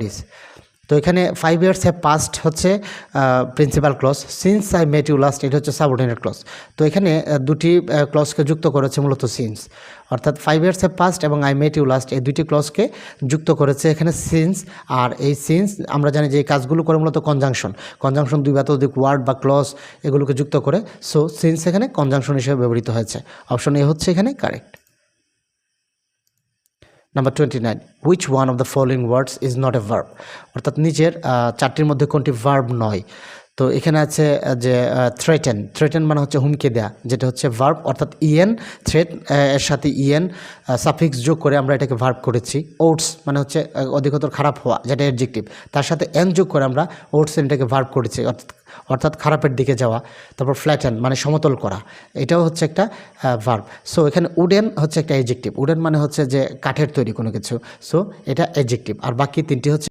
This. তো এখানে 5 years have passed হচ্ছে principal clause, since I met you last এটা হচ্ছে সাবঅর্ডিনেট ক্লজ। তো এখানে দুটি ক্লজকে যুক্ত করেছে মূলত সিন্স, অর্থাৎ 5 years have passed এবং আই মেট ইউ লাস্ট এই দুটি ক্লজকে যুক্ত করেছে এখানে সিন্স। আর এই সিন্স আমরা জানি যে এই কাজগুলো করে মূলত কনজাংশন দুই বা ততোধিক ওয়ার্ড বা ক্লজ এগুলোকে যুক্ত করে। সো সিন্স এখানে কনজাংশন হিসেবে ব্যবহৃত হয়েছে। অপশন এ হচ্ছে এখানে correct. Number 29, which one of the following words is not a verb, অর্থাৎ নিচের চারটির মধ্যে কোনটি ভার্ব নয়। তো এখানে আছে যে থ্রেটেন মানে হচ্ছে হুমকি দেয়া, যেটা হচ্ছে ভার্ব, অর্থাৎ ইএন থ্রেট এর সাথে ইএন সাফিক্স যোগ করে আমরা এটাকে ভার্ব করেছি। ওটস মানে হচ্ছে অধিকতর খারাপ হওয়া, যেটা অ্যাডজেক্টিভ, তার সাথে এন যোগ করে আমরা ওটস এটাকে ভার্ব করেছি, অর্থাৎ খারাপের দিকে যাওয়া। তারপর ফ্ল্যাটেন মানে সমতল করা, এটাও হচ্ছে একটা ভার্ব। সো এখানে উডেন হচ্ছে একটা অ্যাডজেক্টিভ, উডেন মানে হচ্ছে যে কাঠের তৈরি কোনো কিছু, সো এটা অ্যাডজেক্টিভ। আর বাকি তিনটি হচ্ছে